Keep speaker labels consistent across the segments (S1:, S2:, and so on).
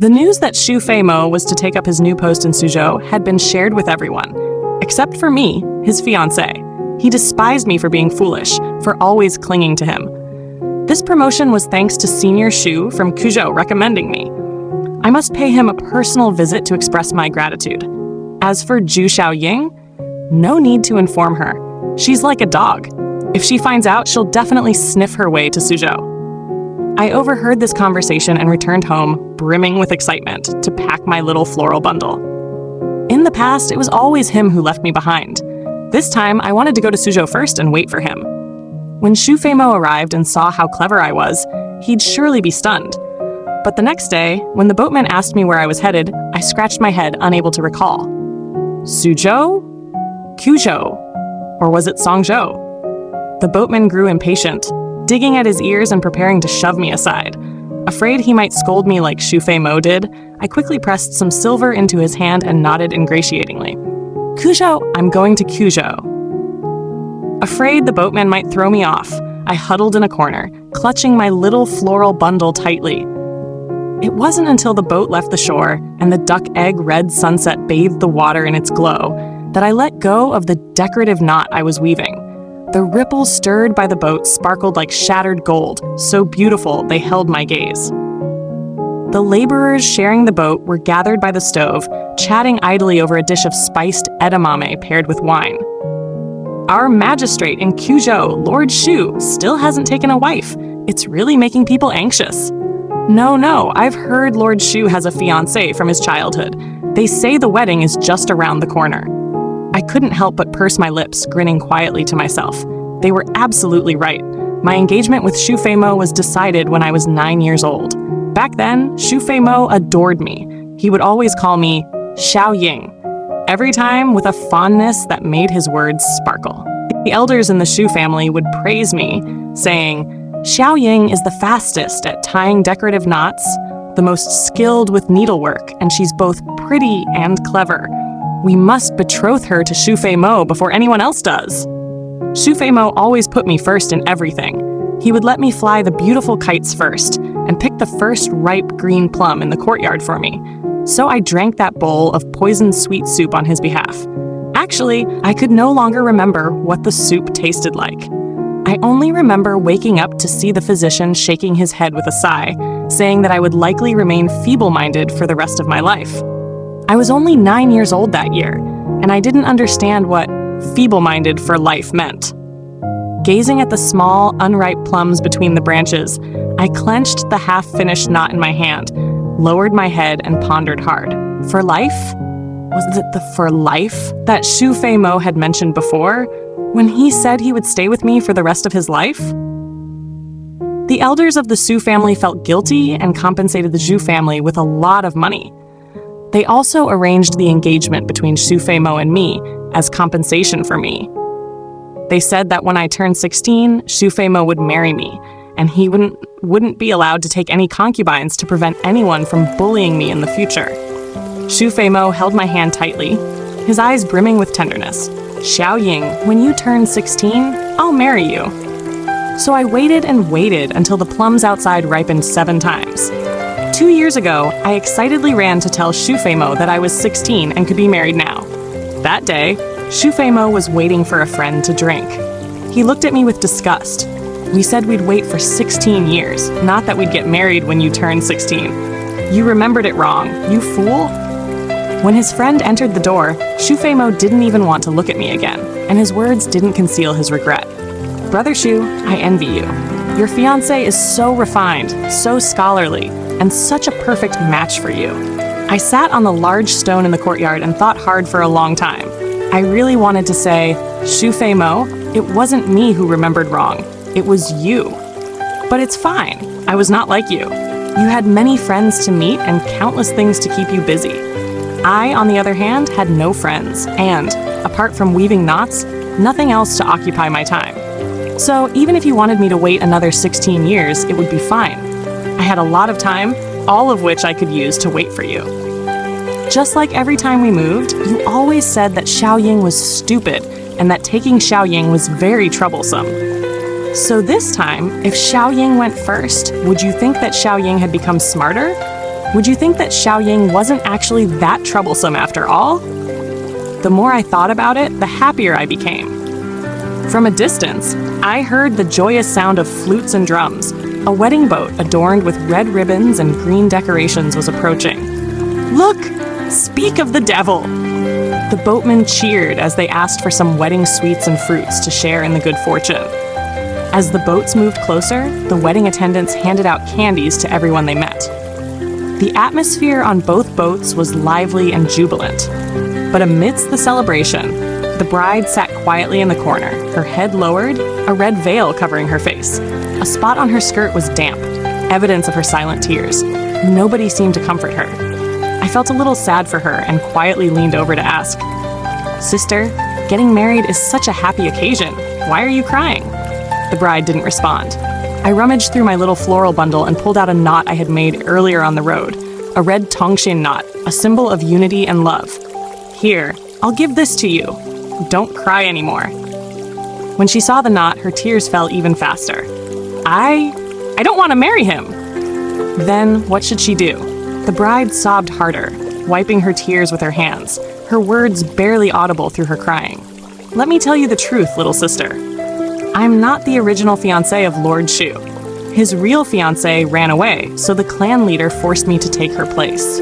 S1: The news that Xu Fei Mo was to take up his new post in Suzhou had been shared with everyone, except for me, his fiancée. He despised me for being foolish, for always clinging to him. This promotion was thanks to Senior Xu from Quzhou recommending me. I must pay him a personal visit to express my gratitude. As for Zhu Xiao Ying, no need to inform her. She's like a dog. If she finds out, she'll definitely sniff her way to Suzhou. I overheard this conversation and returned home, brimming with excitement, to pack my little floral bundle. In the past, it was always him who left me behind. This time, I wanted to go to Suzhou first and wait for him. When Xu Fei Mo arrived and saw how clever I was, he'd surely be stunned. But the next day, when the boatman asked me where I was headed, I scratched my head, unable to recall. Suzhou? Quzhou? Or was it Songzhou? The boatman grew impatient, digging at his ears and preparing to shove me aside. Afraid he might scold me like Xu Fei Mo did, I quickly pressed some silver into his hand and nodded ingratiatingly. Quzhou, I'm going to Quzhou. Afraid the boatman might throw me off, I huddled in a corner, clutching my little floral bundle tightly. It wasn't until the boat left the shore and the duck-egg red sunset bathed the water in its glow that I let go of the decorative knot I was weaving. The ripples stirred by the boat sparkled like shattered gold, so beautiful they held my gaze. The laborers sharing the boat were gathered by the stove, chatting idly over a dish of spiced edamame paired with wine. Our magistrate in Quzhou, Lord Xu, still hasn't taken a wife. It's really making people anxious. No, I've heard Lord Xu has a fiancée from his childhood. They say the wedding is just around the corner. I couldn't help but purse my lips, grinning quietly to myself. They were absolutely right. My engagement with Xu Fei Mo was decided when I was 9 years old. Back then, Xu Fei Mo adored me. He would always call me Xiao Ying, every time with a fondness that made his words sparkle. The elders in the Xu family would praise me, saying, Xiao Ying is the fastest at tying decorative knots, the most skilled with needlework, and she's both pretty and clever. We must betroth her to Xu Fei Mo before anyone else does. Xu Fei Mo always put me first in everything. He would let me fly the beautiful kites first and pick the first ripe green plum in the courtyard for me. So I drank that bowl of poisoned sweet soup on his behalf. Actually, I could no longer remember what the soup tasted like. I only remember waking up to see the physician shaking his head with a sigh, saying that I would likely remain feeble-minded for the rest of my life. I was only 9 years old that year, and I didn't understand what feeble-minded for life meant. Gazing at the small, unripe plums between the branches, I clenched the half-finished knot in my hand, lowered my head, and pondered hard. For life? Was it the for life that Xu Fei Mo had mentioned before, when he said he would stay with me for the rest of his life? The elders of the Xu family felt guilty and compensated the Zhu family with a lot of money. They also arranged the engagement between Xu Fei Mo and me as compensation for me. They said that when I turned 16, Xu Fei Mo would marry me, and he wouldn't be allowed to take any concubines to prevent anyone from bullying me in the future. Xu Fei Mo held my hand tightly, his eyes brimming with tenderness. Xiao Ying, when you turn 16, I'll marry you. So I waited and waited until the plums outside ripened 7 times. 2 years ago, I excitedly ran to tell Xu Fei Mo that I was 16 and could be married now. That day, Xu Fei Mo was waiting for a friend to drink. He looked at me with disgust. We said we'd wait for 16 years, not that we'd get married when you turn 16. You remembered it wrong, you fool. When his friend entered the door, Xu Fei Mo didn't even want to look at me again, and his words didn't conceal his regret. Brother Xu, I envy you. Your fiancé is so refined, so scholarly, and such a perfect match for you. I sat on the large stone in the courtyard and thought hard for a long time. I really wanted to say, Xu Fei Mo, it wasn't me who remembered wrong. It was you. But it's fine. I was not like you. You had many friends to meet and countless things to keep you busy. I, on the other hand, had no friends, and, apart from weaving knots, nothing else to occupy my time. So even if you wanted me to wait another 16 years, it would be fine. I had a lot of time, all of which I could use to wait for you. Just like every time we moved, you always said that Xiao Ying was stupid and that taking Xiao Ying was very troublesome. So this time, if Xiao Ying went first, would you think that Xiao Ying had become smarter? Would you think that Xiao Ying wasn't actually that troublesome after all? The more I thought about it, the happier I became. From a distance, I heard the joyous sound of flutes and drums. A wedding boat adorned with red ribbons and green decorations was approaching. Look! Speak of the devil! The boatmen cheered as they asked for some wedding sweets and fruits to share in the good fortune. As the boats moved closer, the wedding attendants handed out candies to everyone they met. The atmosphere on both boats was lively and jubilant. But amidst the celebration, the bride sat quietly in the corner, her head lowered, a red veil covering her face. A spot on her skirt was damp, evidence of her silent tears. Nobody seemed to comfort her. I felt a little sad for her and quietly leaned over to ask, "Sister, getting married is such a happy occasion. Why are you crying?" The bride didn't respond. I rummaged through my little floral bundle and pulled out a knot I had made earlier on the road, a red tongshin knot, a symbol of unity and love. "Here, I'll give this to you. Don't cry anymore." When she saw the knot, her tears fell even faster. I don't want to marry him. Then what should she do? The bride sobbed harder, wiping her tears with her hands, her words barely audible through her crying. "Let me tell you the truth, little sister. I'm not the original fiancé of Lord Xu. His real fiancé ran away, so the clan leader forced me to take her place.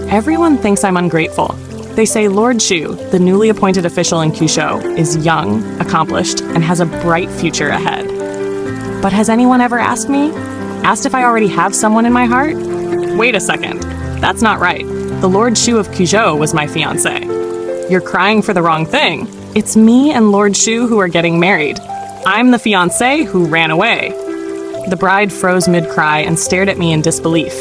S1: Everyone thinks I'm ungrateful. They say Lord Xu, the newly appointed official in Quzhou, is young, accomplished, and has a bright future ahead. But has anyone ever asked me? Asked if I already have someone in my heart? Wait a second. That's not right. The Lord Xu of Quzhou was my fiancé. You're crying for the wrong thing. It's me and Lord Xu who are getting married. I'm the fiancé who ran away." The bride froze mid-cry and stared at me in disbelief.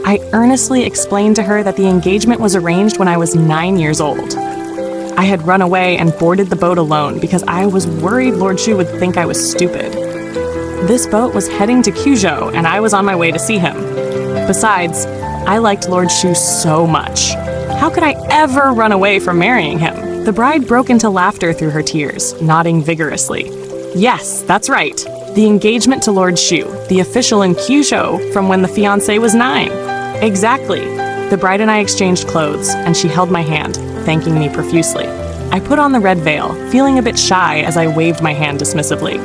S1: I earnestly explained to her that the engagement was arranged when I was 9 years old. I had run away and boarded the boat alone because I was worried Lord Xu would think I was stupid. This boat was heading to Quzhou and I was on my way to see him. Besides, I liked Lord Xu so much. How could I ever run away from marrying him? The bride broke into laughter through her tears, nodding vigorously. Yes, that's right. The engagement to Lord Xu, the official in Quzhou from when the fiancé was 9. Exactly. The bride and I exchanged clothes, and she held my hand, thanking me profusely. I put on the red veil, feeling a bit shy as I waved my hand dismissively.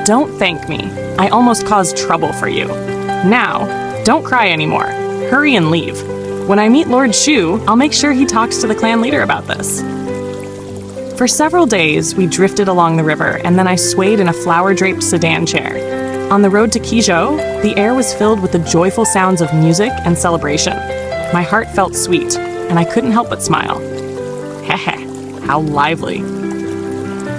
S1: Don't thank me. I almost caused trouble for you. Now, don't cry anymore. Hurry and leave. When I meet Lord Xu, I'll make sure he talks to the clan leader about this. For several days, we drifted along the river, and then I swayed in a flower-draped sedan chair. On the road to Quzhou, the air was filled with the joyful sounds of music and celebration. My heart felt sweet, and I couldn't help but smile. Heh, how lively.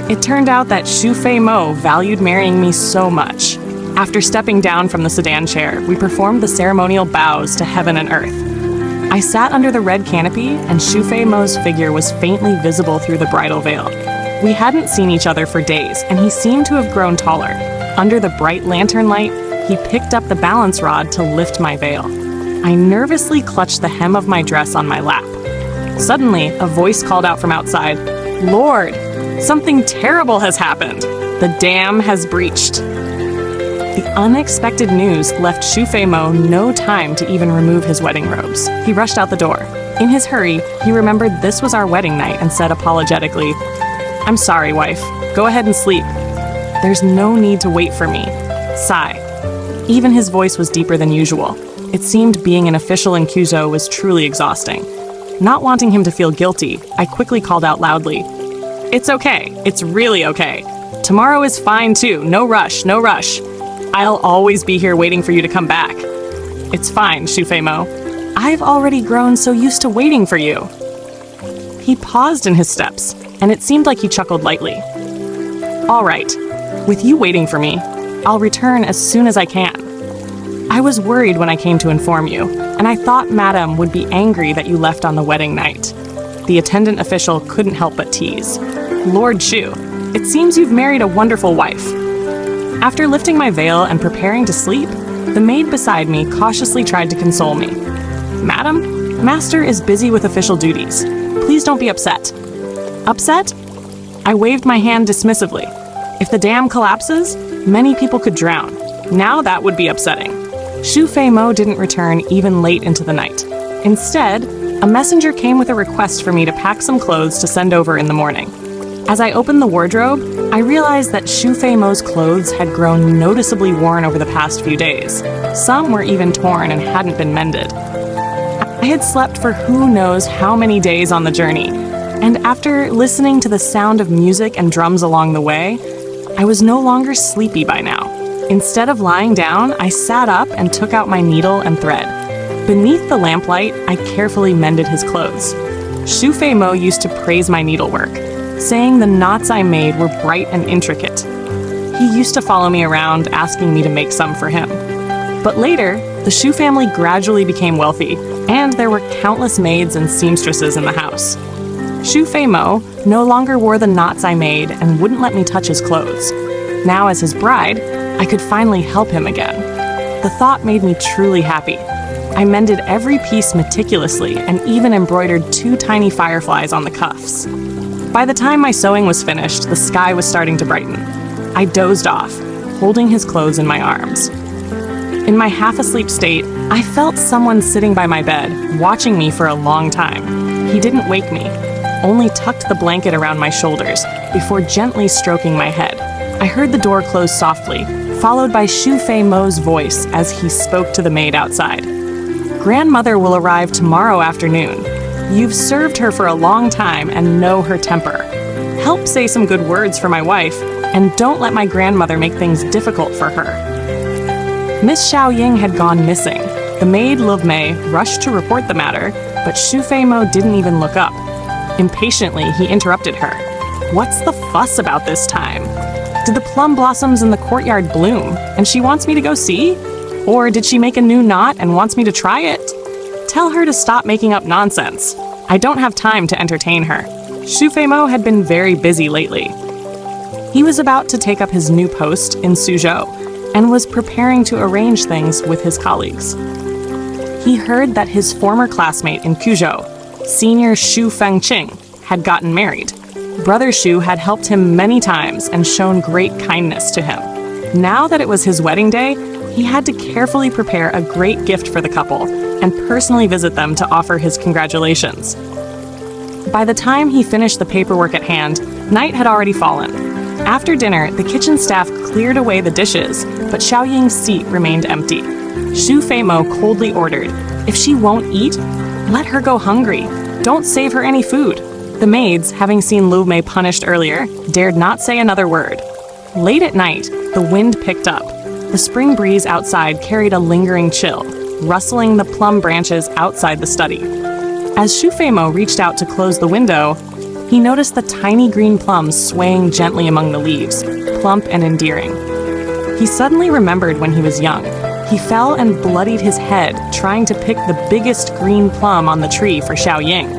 S1: It turned out that Xu Fei Mo valued marrying me so much. After stepping down from the sedan chair, we performed the ceremonial bows to heaven and earth. I sat under the red canopy, and Xu Fei Mo's figure was faintly visible through the bridal veil. We hadn't seen each other for days, and he seemed to have grown taller. Under the bright lantern light, he picked up the balance rod to lift my veil. I nervously clutched the hem of my dress on my lap. Suddenly, a voice called out from outside, "Lord, something terrible has happened. The dam has breached." The unexpected news left Xu Fei Mo no time to even remove his wedding robes. He rushed out the door. In his hurry, he remembered this was our wedding night and said apologetically, "I'm sorry, wife. Go ahead and sleep. There's no need to wait for me." Sigh. Even his voice was deeper than usual. It seemed being an official in Quzhou was truly exhausting. Not wanting him to feel guilty, I quickly called out loudly, "It's okay. It's really okay. Tomorrow is fine too. No rush, no rush. I'll always be here waiting for you to come back." "It's fine, Xu Fei Mo. I've already grown so used to waiting for you." He paused in his steps, and it seemed like he chuckled lightly. "All right. With you waiting for me, I'll return as soon as I can. I was worried when I came to inform you, and I thought Madame would be angry that you left on the wedding night." The attendant official couldn't help but tease. "Lord Xu, it seems you've married a wonderful wife." After lifting my veil and preparing to sleep, the maid beside me cautiously tried to console me. "Madam, Master is busy with official duties. Please don't be upset." "Upset?" I waved my hand dismissively. If the dam collapses, many people could drown. Now that would be upsetting. Xu Fei Mo didn't return even late into the night. Instead, a messenger came with a request for me to pack some clothes to send over in the morning. As I opened the wardrobe, I realized that Xu Fei Mo's clothes had grown noticeably worn over the past few days. Some were even torn and hadn't been mended. I had slept for who knows how many days on the journey, and after listening to the sound of music and drums along the way, I was no longer sleepy by now. Instead of lying down, I sat up and took out my needle and thread. Beneath the lamplight, I carefully mended his clothes. Xu Fei Mo used to praise my needlework, saying the knots I made were bright and intricate. He used to follow me around, asking me to make some for him. But later, the Xu family gradually became wealthy, and there were countless maids and seamstresses in the house. Xu Fei Mo no longer wore the knots I made and wouldn't let me touch his clothes. Now, as his bride, I could finally help him again. The thought made me truly happy. I mended every piece meticulously and even embroidered 2 tiny fireflies on the cuffs. By the time my sewing was finished, the sky was starting to brighten. I dozed off, holding his clothes in my arms. In my half-asleep state, I felt someone sitting by my bed, watching me for a long time. He didn't wake me, only tucked the blanket around my shoulders before gently stroking my head. I heard the door close softly, followed by Xu Fei Mo's voice as he spoke to the maid outside. "Grandmother will arrive tomorrow afternoon. You've served her for a long time and know her temper. Help say some good words for my wife, and don't let my grandmother make things difficult for her." Miss Xiao Ying had gone missing. The maid, Love Mei, rushed to report the matter, but Xu Fei Mo didn't even look up. Impatiently, he interrupted her. "What's the fuss about this time? Did the plum blossoms in the courtyard bloom, and she wants me to go see? Or did she make a new knot and wants me to try it? Tell her to stop making up nonsense. I don't have time to entertain her." Xu Fei Mo had been very busy lately. He was about to take up his new post in Suzhou and was preparing to arrange things with his colleagues. He heard that his former classmate in Quzhou, senior Xu Fengqing, had gotten married. Brother Xu had helped him many times and shown great kindness to him. Now that it was his wedding day, he had to carefully prepare a great gift for the couple and personally visit them to offer his congratulations. By the time he finished the paperwork at hand, night had already fallen. After dinner, the kitchen staff cleared away the dishes, but Xiao Ying's seat remained empty. Xu Fei Mo coldly ordered, "If she won't eat, let her go hungry. Don't save her any food." The maids, having seen Lu Mei punished earlier, dared not say another word. Late at night, the wind picked up. The spring breeze outside carried a lingering chill, rustling the plum branches outside the study. As Xu Fei Mo reached out to close the window, he noticed the tiny green plums swaying gently among the leaves, plump and endearing. He suddenly remembered when he was young. He fell and bloodied his head trying to pick the biggest green plum on the tree for Xiao Ying.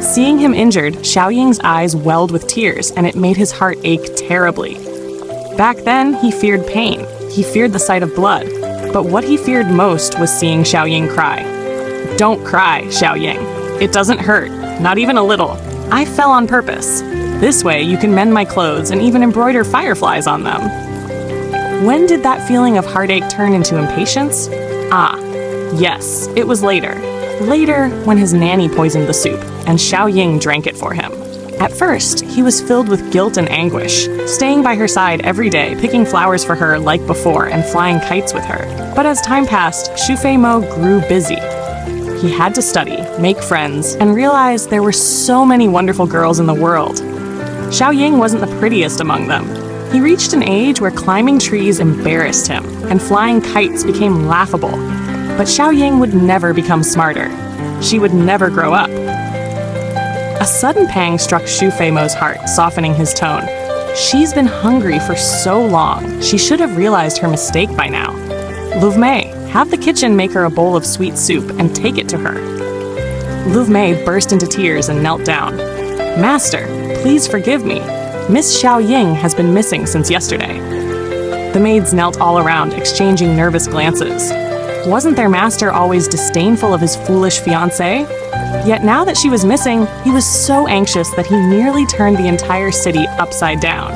S1: Seeing him injured, Xiao Ying's eyes welled with tears, and it made his heart ache terribly. Back then, he feared pain. He feared the sight of blood. But what he feared most was seeing Xiao Ying cry. "Don't cry, Xiao Ying. It doesn't hurt, not even a little. I fell on purpose. This way you can mend my clothes and even embroider fireflies on them." When did that feeling of heartache turn into impatience? Yes, it was later. Later, when his nanny poisoned the soup, and Xiao Ying drank it for him. At first, he was filled with guilt and anguish, staying by her side every day, picking flowers for her like before, and flying kites with her. But as time passed, Xu Fei Mo grew busy. He had to study, make friends, and realize there were so many wonderful girls in the world. Xiao Ying wasn't the prettiest among them. He reached an age where climbing trees embarrassed him, and flying kites became laughable. But Xiao Ying would never become smarter. She would never grow up. A sudden pang struck Xu Fei Mo's heart, softening his tone. She's been hungry for so long. She should have realized her mistake by now. "Lu Mei, have the kitchen make her a bowl of sweet soup and take it to her." Lu Mei burst into tears and knelt down. "Master, please forgive me. Miss Xiao Ying has been missing since yesterday." The maids knelt all around, exchanging nervous glances. Wasn't their master always disdainful of his foolish fiancée? Yet now that she was missing, he was so anxious that he nearly turned the entire city upside down.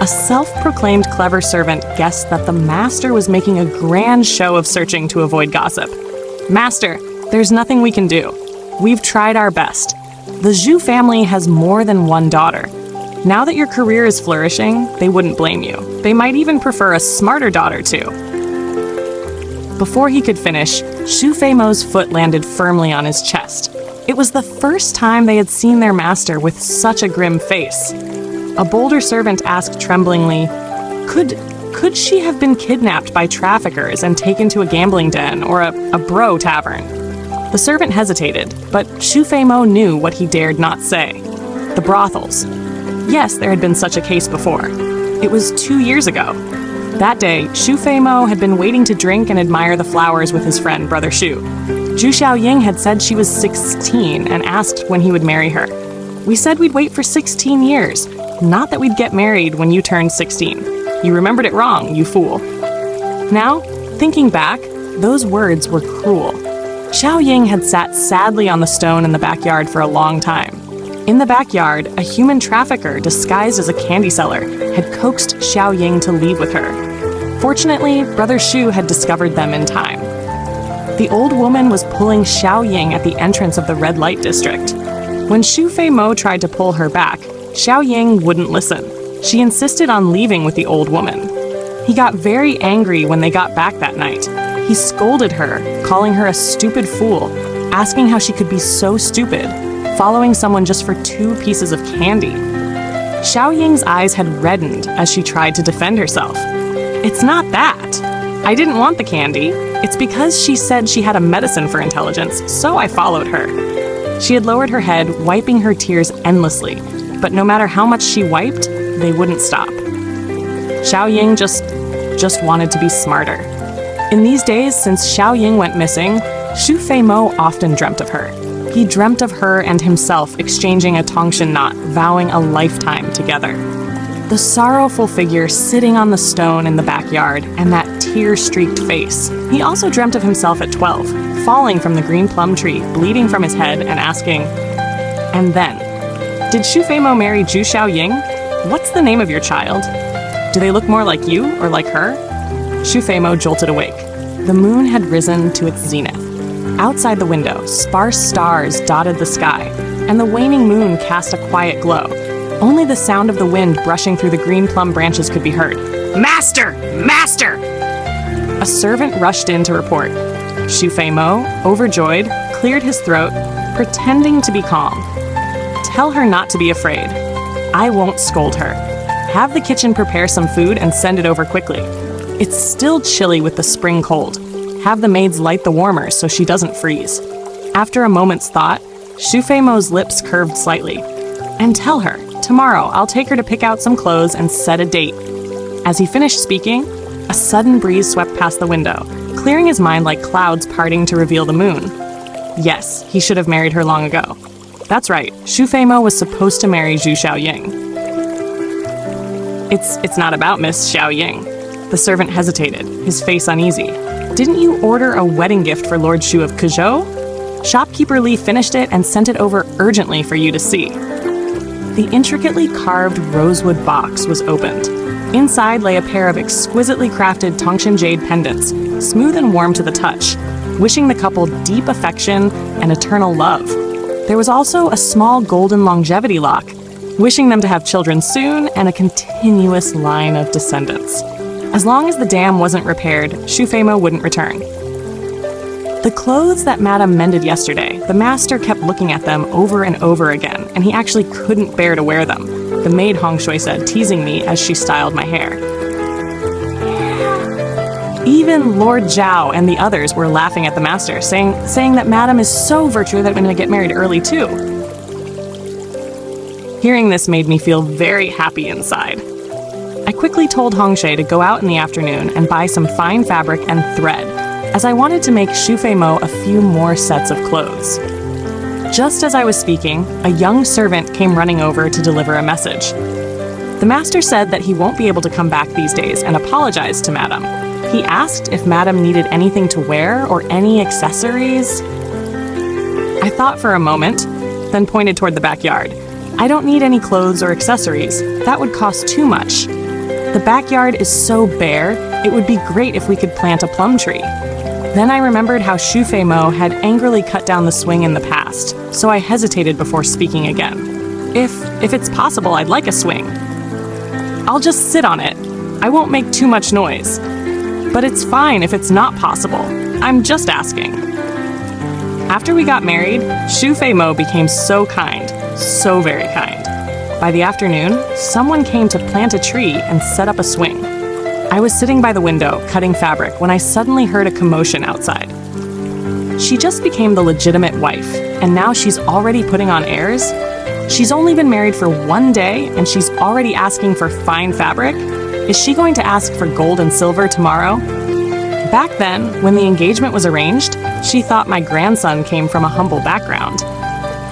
S1: A self-proclaimed clever servant guessed that the master was making a grand show of searching to avoid gossip. "Master, there's nothing we can do. We've tried our best. The Zhu family has more than one daughter. Now that your career is flourishing, they wouldn't blame you. They might even prefer a smarter daughter too." Before he could finish, Xu Fei Mo's foot landed firmly on his chest. It was the first time they had seen their master with such a grim face. A bolder servant asked tremblingly, Could she have been kidnapped by traffickers and taken to a gambling den or a bro tavern? The servant hesitated, but Xu Fei Mo knew what he dared not say. The brothels. Yes, there had been such a case before. It was 2 years ago. That day, Xu Fei Mo had been waiting to drink and admire the flowers with his friend, Brother Xu. Zhu Xiao Ying had said she was 16 and asked when he would marry her. "We said we'd wait for 16 years, not that we'd get married when you turned 16. You remembered it wrong, you fool." Now, thinking back, those words were cruel. Xiao Ying had sat sadly on the stone in the backyard for a long time. In the backyard, a human trafficker disguised as a candy seller had coaxed Xiao Ying to leave with her. Fortunately, Brother Xu had discovered them in time. The old woman was pulling Xiao Ying at the entrance of the red light district. When Xu Fei Mo tried to pull her back, Xiao Ying wouldn't listen. She insisted on leaving with the old woman. He got very angry when they got back that night. He scolded her, calling her a stupid fool, asking how she could be so stupid, following someone just for 2 pieces of candy. Xiao Ying's eyes had reddened as she tried to defend herself. "It's not that. I didn't want the candy. It's because she said she had a medicine for intelligence, so I followed her." She had lowered her head, wiping her tears endlessly, but no matter how much she wiped, they wouldn't stop. Xiao Ying just wanted to be smarter. In these days since Xiao Ying went missing, Xu Fei Mo often dreamt of her. He dreamt of her and himself exchanging a Tongshan knot, vowing a lifetime together. The sorrowful figure sitting on the stone in the backyard and that tear-streaked face. He also dreamt of himself at 12, falling from the green plum tree, bleeding from his head and asking, "And then, did Xu Fei Mo marry Zhu Xiao Ying? What's the name of your child? Do they look more like you or like her?" Xu Fei Mo jolted awake. The moon had risen to its zenith. Outside the window, sparse stars dotted the sky, and the waning moon cast a quiet glow. Only the sound of the wind brushing through the green plum branches could be heard. "Master! Master!" A servant rushed in to report. Xu Fei Mo, overjoyed, cleared his throat, pretending to be calm. "Tell her not to be afraid. I won't scold her. Have the kitchen prepare some food and send it over quickly. It's still chilly with the spring cold. Have the maids light the warmers so she doesn't freeze." After a moment's thought, Xu Fei Mo's lips curved slightly. "And tell her, tomorrow I'll take her to pick out some clothes and set a date." As he finished speaking, a sudden breeze swept past the window, clearing his mind like clouds parting to reveal the moon. Yes, he should have married her long ago. That's right, Xu Fei Mo was supposed to marry Zhu Xiao Ying. It's not about Miss Xiao Ying. The servant hesitated, his face uneasy. "Didn't you order a wedding gift for Lord Xu of Quzhou? Shopkeeper Li finished it and sent it over urgently for you to see." The intricately carved rosewood box was opened. Inside lay a pair of exquisitely crafted Tongshan jade pendants, smooth and warm to the touch, wishing the couple deep affection and eternal love. There was also a small golden longevity lock, wishing them to have children soon and a continuous line of descendants. As long as the dam wasn't repaired, Xu Fei Mo wouldn't return. The clothes that Madame mended yesterday, the master kept looking at them over and over again, and he actually couldn't bear to wear them, the maid Hong Shui said, teasing me as she styled my hair. Even Lord Zhao and the others were laughing at the master, saying that Madame is so virtuous that I'm going to get married early too. Hearing this made me feel very happy inside. I quickly told Hong Shui to go out in the afternoon and buy some fine fabric and thread, as I wanted to make Xu Fei Mo a few more sets of clothes. Just as I was speaking, a young servant came running over to deliver a message. The master said that he won't be able to come back these days and apologized to Madame. He asked if Madame needed anything to wear or any accessories. I thought for a moment, then pointed toward the backyard. "I don't need any clothes or accessories. That would cost too much. The backyard is so bare, it would be great if we could plant a plum tree. Then I remembered how Xu Fei Mo had angrily cut down the swing in the past, so I hesitated before speaking again. If it's possible, I'd like a swing. I'll just sit on it. I won't make too much noise. But it's fine if it's not possible. I'm just asking. After we got married, Xu Fei Mo became so kind, so very kind. By the afternoon, someone came to plant a tree and set up a swing. I was sitting by the window, cutting fabric, when I suddenly heard a commotion outside. She just became the legitimate wife, and now she's already putting on airs? She's only been married for 1 day, and she's already asking for fine fabric? Is she going to ask for gold and silver tomorrow? Back then, when the engagement was arranged, she thought my grandson came from a humble background.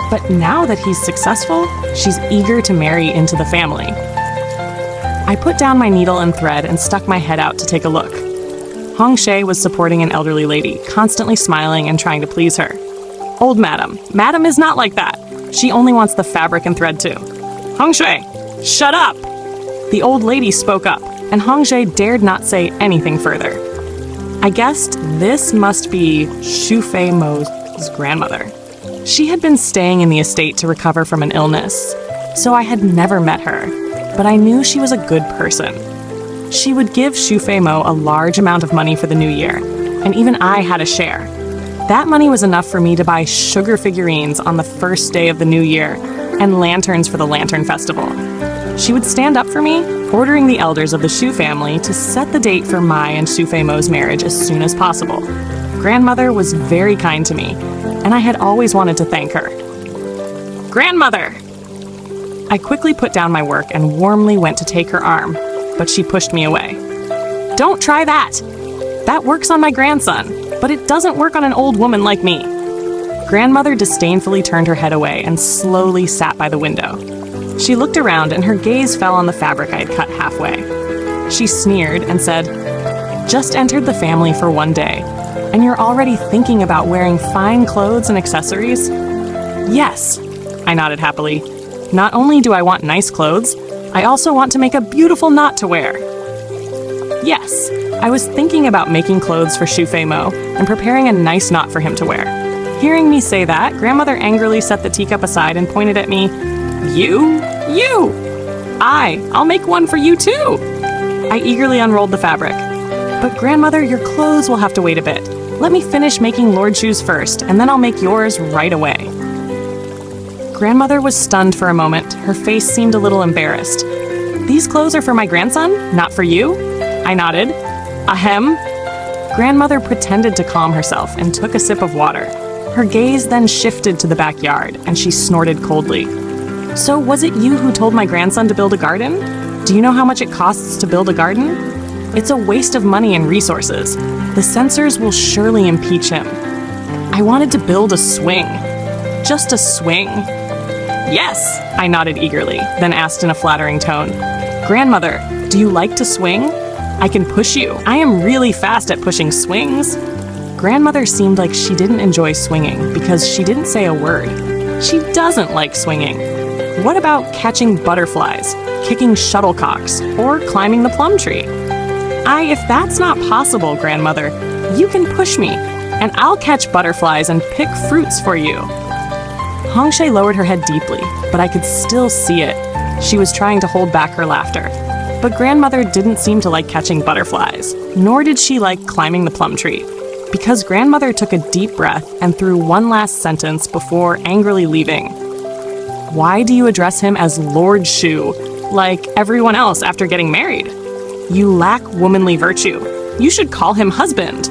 S1: But now that he's successful, she's eager to marry into the family. I put down my needle and thread and stuck my head out to take a look. Hong Shui was supporting an elderly lady, constantly smiling and trying to please her. Old madam. Madam is not like that. She only wants the fabric and thread too. Hong Shui, shut up! The old lady spoke up, and Hong Shui dared not say anything further. I guessed this must be Xu Fei Mo's grandmother. She had been staying in the estate to recover from an illness, so I had never met her, but I knew she was a good person. She would give Xu Fei Mo a large amount of money for the new year, and even I had a share. That money was enough for me to buy sugar figurines on the first day of the new year and lanterns for the Lantern Festival. She would stand up for me, ordering the elders of the Xu family to set the date for my and Xu Fei Mo's marriage as soon as possible. Grandmother was very kind to me, and I had always wanted to thank her. Grandmother! I quickly put down my work and warmly went to take her arm, but she pushed me away. Don't try that! That works on my grandson, but it doesn't work on an old woman like me. Grandmother disdainfully turned her head away and slowly sat by the window. She looked around and her gaze fell on the fabric I had cut halfway. She sneered and said, "Just entered the family for 1 day, and you're already thinking about wearing fine clothes and accessories?" "Yes," I nodded happily. "Not only do I want nice clothes, I also want to make a beautiful knot to wear." Yes, I was thinking about making clothes for Xu Fei Mo and preparing a nice knot for him to wear. Hearing me say that, Grandmother angrily set the teacup aside and pointed at me. You? I'll make one for you too. I eagerly unrolled the fabric. But Grandmother, your clothes will have to wait a bit. Let me finish making Lord Shu's first, and then I'll make yours right away. Grandmother was stunned for a moment. Her face seemed a little embarrassed. These clothes are for my grandson, not for you? I nodded. Ahem. Grandmother pretended to calm herself and took a sip of water. Her gaze then shifted to the backyard, and she snorted coldly. So was it you who told my grandson to build a garden? Do you know how much it costs to build a garden? It's a waste of money and resources. The censors will surely impeach him. I wanted to build a swing. Just a swing. Yes, I nodded eagerly, then asked in a flattering tone. Grandmother, do you like to swing? I can push you. I am really fast at pushing swings. Grandmother seemed like she didn't enjoy swinging because she didn't say a word. She doesn't like swinging. What about catching butterflies, kicking shuttlecocks, or climbing the plum tree? If that's not possible, Grandmother, you can push me, and I'll catch butterflies and pick fruits for you. Hong Shui lowered her head deeply, but I could still see it. She was trying to hold back her laughter. But Grandmother didn't seem to like catching butterflies, nor did she like climbing the plum tree, because Grandmother took a deep breath and threw one last sentence before angrily leaving. Why do you address him as Lord Shu, like everyone else after getting married? You lack womanly virtue. You should call him husband.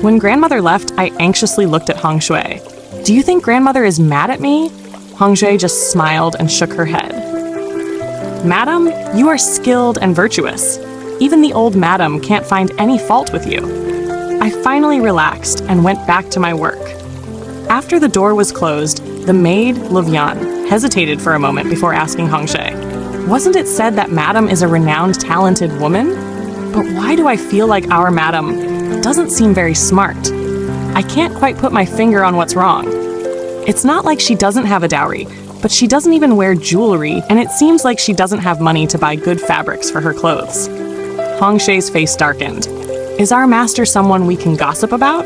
S1: When Grandmother left, I anxiously looked at Hong Shui. Do you think Grandmother is mad at me? Hong Shui just smiled and shook her head. Madam, you are skilled and virtuous. Even the old madam can't find any fault with you. I finally relaxed and went back to my work. After the door was closed, the maid, Luvian, hesitated for a moment before asking Hong Shui, "Wasn't it said that Madam is a renowned, talented woman? But why do I feel like our Madam doesn't seem very smart? I can't quite put my finger on what's wrong. It's not like she doesn't have a dowry. but she doesn't even wear jewelry, and it seems like she doesn't have money to buy good fabrics for her clothes. Hong Shei's face darkened. Is our master someone we can gossip about?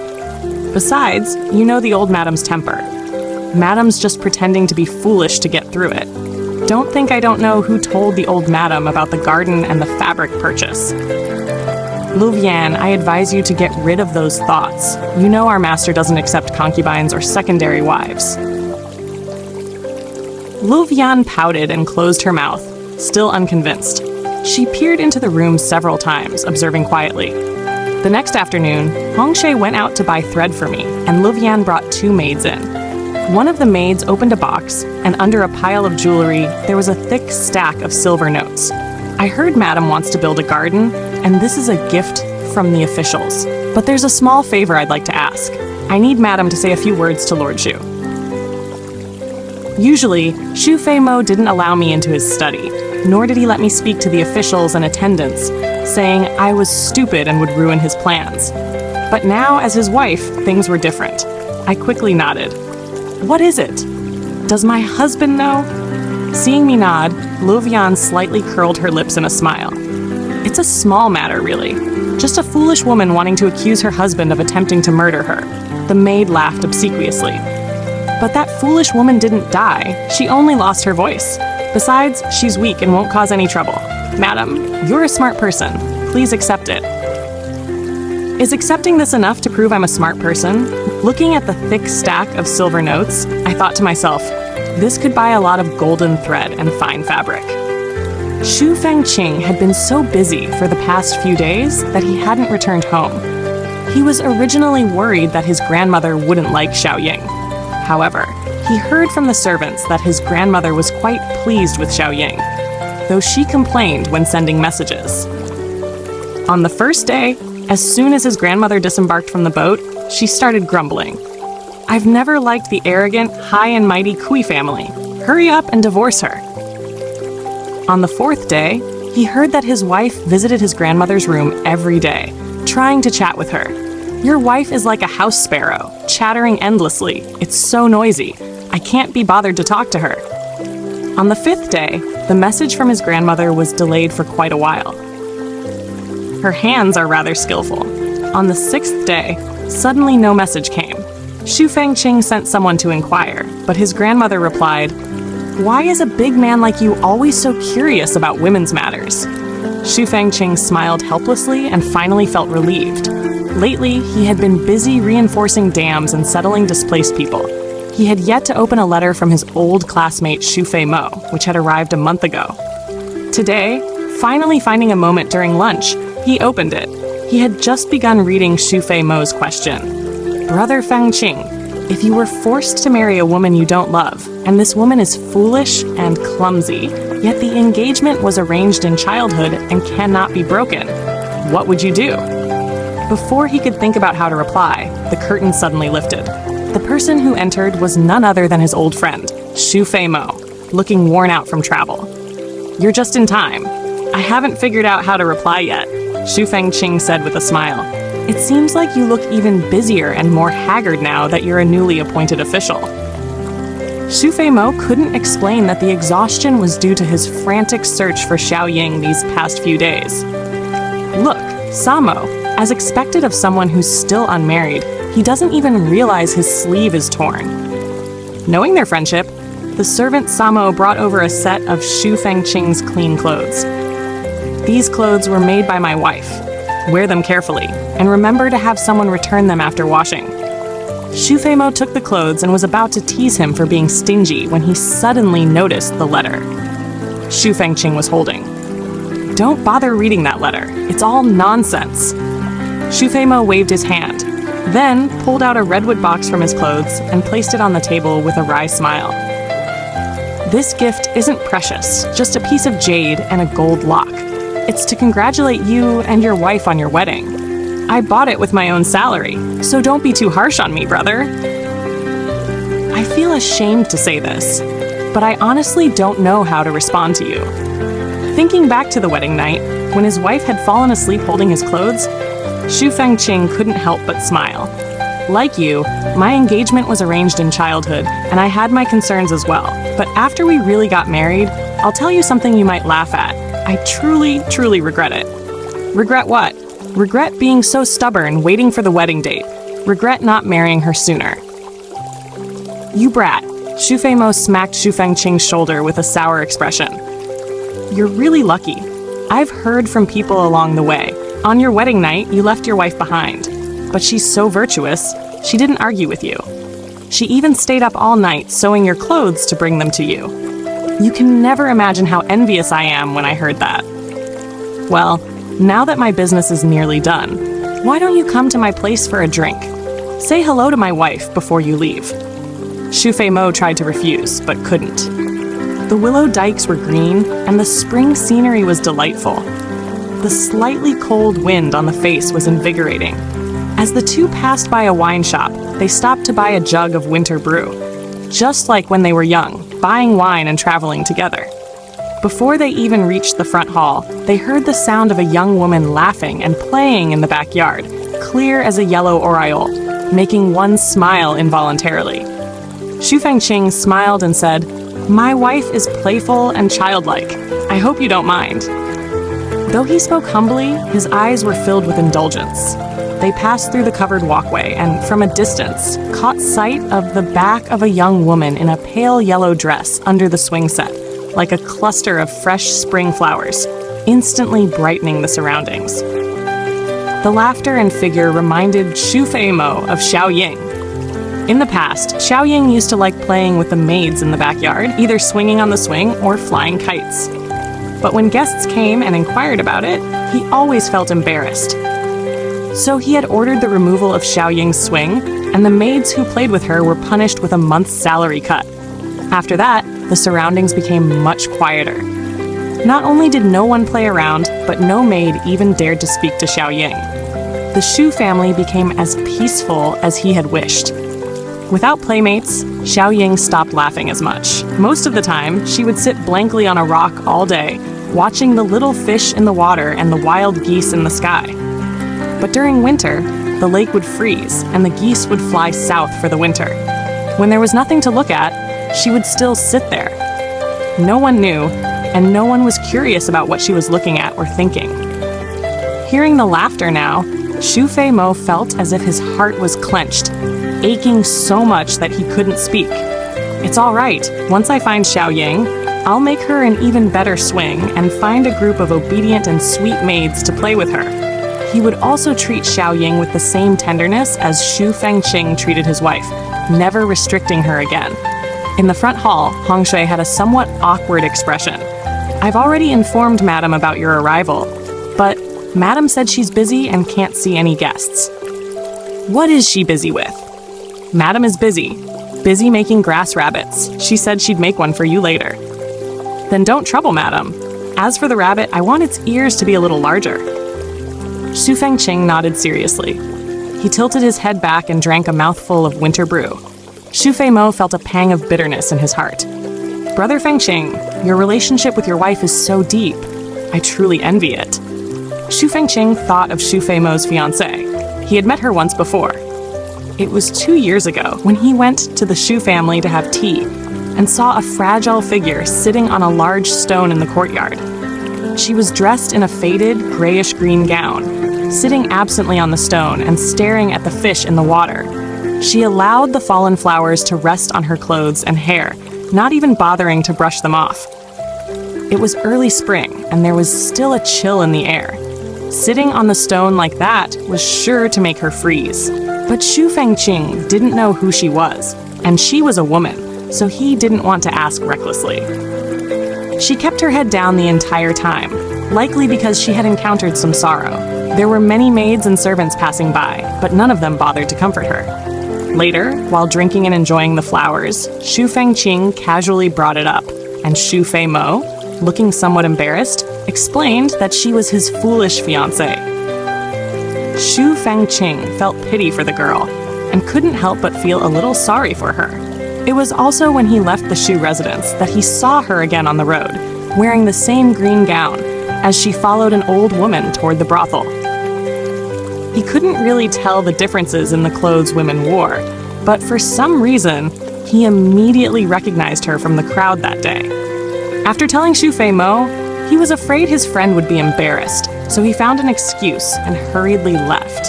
S1: Besides, you know the old madam's temper. Madam's just pretending to be foolish to get through it. Don't think I don't know who told the old madam about the garden and the fabric purchase. Lu Vian, I advise you to get rid of those thoughts. You know our master doesn't accept concubines or secondary wives. Lu Vian pouted and closed her mouth, still unconvinced. She peered into the room several times, observing quietly. The next afternoon, Hong Shei went out to buy thread for me, and Lu Vian brought 2 maids in. One of the maids opened a box, and under a pile of jewelry, there was a thick stack of silver notes. I heard Madam wants to build a garden, and this is a gift from the officials. But there's a small favor I'd like to ask. I need Madam to say a few words to Lord Xu. Usually, Xu Fei Mo didn't allow me into his study, nor did he let me speak to the officials and attendants, saying I was stupid and would ruin his plans. But now, as his wife, things were different. I quickly nodded. What is it? Does my husband know? Seeing me nod, Lu Vian slightly curled her lips in a smile. It's a small matter, really. Just a foolish woman wanting to accuse her husband of attempting to murder her. The maid laughed obsequiously. But that foolish woman didn't die. She only lost her voice. Besides, she's weak and won't cause any trouble. Madam, you're a smart person. Please accept it. Is accepting this enough to prove I'm a smart person? Looking at the thick stack of silver notes, I thought to myself, this could buy a lot of golden thread and fine fabric. Xu Fengqing had been so busy for the past few days that he hadn't returned home. He was originally worried that his grandmother wouldn't like Xiao Ying. However, he heard from the servants that his grandmother was quite pleased with Xiao Ying, though she complained when sending messages. On the first day, as soon as his grandmother disembarked from the boat, she started grumbling. I've never liked the arrogant, high and mighty Kui family. Hurry up and divorce her. On the 4th day, he heard that his wife visited his grandmother's room every day, trying to chat with her. Your wife is like a house sparrow, chattering endlessly. It's so noisy. I can't be bothered to talk to her. On the 5th day, the message from his grandmother was delayed for quite a while. Her hands are rather skillful. On the 6th day, suddenly no message came. Xu Fengqing sent someone to inquire, but his grandmother replied, "Why is a big man like you always so curious about women's matters?" Xu Fengqing smiled helplessly and finally felt relieved. Lately, he had been busy reinforcing dams and settling displaced people. He had yet to open a letter from his old classmate Xu Fei Mo, which had arrived a month ago. Today, finally finding a moment during lunch, he opened it. He had just begun reading Xu Fei Mo's question. Brother Fengqing, if you were forced to marry a woman you don't love, and this woman is foolish and clumsy, yet the engagement was arranged in childhood and cannot be broken, what would you do? Before he could think about how to reply, the curtain suddenly lifted. The person who entered was none other than his old friend, Xu Fei Mo, looking worn out from travel. You're just in time. I haven't figured out how to reply yet, Xu Fengqing said with a smile. It seems like you look even busier and more haggard now that you're a newly appointed official. Xu Fei Mo couldn't explain that the exhaustion was due to his frantic search for Xiao Ying these past few days. Look, Samo, as expected of someone who's still unmarried, he doesn't even realize his sleeve is torn. Knowing their friendship, the servant Samo brought over a set of Xu Fengqing's clean clothes. These clothes were made by my wife. Wear them carefully, and remember to have someone return them after washing. Xu Fei Mo took the clothes and was about to tease him for being stingy when he suddenly noticed the letter Xu Fengqing was holding. Don't bother reading that letter. It's all nonsense. Xu Fei Mo waved his hand, then pulled out a redwood box from his clothes and placed it on the table with a wry smile. This gift isn't precious, just a piece of jade and a gold lock. It's to congratulate you and your wife on your wedding. I bought it with my own salary, so don't be too harsh on me, brother. I feel ashamed to say this, but I honestly don't know how to respond to you. Thinking back to the wedding night, when his wife had fallen asleep holding his clothes, Xu Fengqing couldn't help but smile. Like you, my engagement was arranged in childhood, and I had my concerns as well. But after we really got married, I'll tell you something you might laugh at. I truly, truly regret it. Regret what? Regret being so stubborn, waiting for the wedding date. Regret not marrying her sooner. You brat. Xu Fei Mo smacked Xu Fengqing's shoulder with a sour expression. You're really lucky. I've heard from people along the way. On your wedding night, you left your wife behind. But she's so virtuous, she didn't argue with you. She even stayed up all night sewing your clothes to bring them to you. You can never imagine how envious I am when I heard that. Well, now that my business is nearly done, why don't you come to my place for a drink? Say hello to my wife before you leave. Xu Fei Mo tried to refuse, but couldn't. The willow dikes were green, and the spring scenery was delightful. The slightly cold wind on the face was invigorating. As the two passed by a wine shop, they stopped to buy a jug of winter brew, just like when they were young, buying wine and traveling together. Before they even reached the front hall, they heard the sound of a young woman laughing and playing in the backyard, clear as a yellow oriole, making one smile involuntarily. Xu Fengqing smiled and said, "My wife is playful and childlike. I hope you don't mind." Though he spoke humbly, his eyes were filled with indulgence. They passed through the covered walkway and, from a distance, caught sight of the back of a young woman in a pale yellow dress under the swing set, like a cluster of fresh spring flowers, instantly brightening the surroundings. The laughter and figure reminded Xu Fei Mo of Xiao Ying. In the past, Xiao Ying used to like playing with the maids in the backyard, either swinging on the swing or flying kites. But when guests came and inquired about it, he always felt embarrassed. So he had ordered the removal of Xiao Ying's swing, and the maids who played with her were punished with a month's salary cut. After that, the surroundings became much quieter. Not only did no one play around, but no maid even dared to speak to Xiao Ying. The Xu family became as peaceful as he had wished. Without playmates, Xiao Ying stopped laughing as much. Most of the time, she would sit blankly on a rock all day, watching the little fish in the water and the wild geese in the sky. But during winter, the lake would freeze and the geese would fly south for the winter. When there was nothing to look at, she would still sit there. No one knew, and no one was curious about what she was looking at or thinking. Hearing the laughter now, Xu Fei Mo felt as if his heart was clenched, aching so much that he couldn't speak. It's all right. Once I find Xiao Ying, I'll make her an even better swing and find a group of obedient and sweet maids to play with her. He would also treat Xiao Ying with the same tenderness as Xu Fengqing treated his wife, never restricting her again. In the front hall, Hong Shui had a somewhat awkward expression. I've already informed Madam about your arrival, but Madam said she's busy and can't see any guests. What is she busy with? Madam is busy. Busy making grass rabbits. She said she'd make one for you later. Then don't trouble Madam. As for the rabbit, I want its ears to be a little larger. Xu Fengqing nodded seriously. He tilted his head back and drank a mouthful of winter brew. Xu Fei Mo felt a pang of bitterness in his heart. Brother Fengqing, your relationship with your wife is so deep. I truly envy it. Xu Fengqing thought of Xu Fei Mo's fiancée. He had met her once before. It was 2 years ago when he went to the Xu family to have tea and saw a fragile figure sitting on a large stone in the courtyard. She was dressed in a faded, grayish-green gown, sitting absently on the stone and staring at the fish in the water. She allowed the fallen flowers to rest on her clothes and hair, not even bothering to brush them off. It was early spring, and there was still a chill in the air. Sitting on the stone like that was sure to make her freeze. But Xu Fengqing didn't know who she was, and she was a woman, so he didn't want to ask recklessly. She kept her head down the entire time, likely because she had encountered some sorrow. There were many maids and servants passing by, but none of them bothered to comfort her. Later, while drinking and enjoying the flowers, Xu Fengqing casually brought it up, and Xu Fei Mo, looking somewhat embarrassed, explained that she was his foolish fiancée. Xu Fengqing felt pity for the girl, and couldn't help but feel a little sorry for her. It was also when he left the Xu residence that he saw her again on the road, wearing the same green gown, as she followed an old woman toward the brothel. He couldn't really tell the differences in the clothes women wore, but for some reason, he immediately recognized her from the crowd that day. After telling Xu Fei Mo, he was afraid his friend would be embarrassed, so he found an excuse and hurriedly left.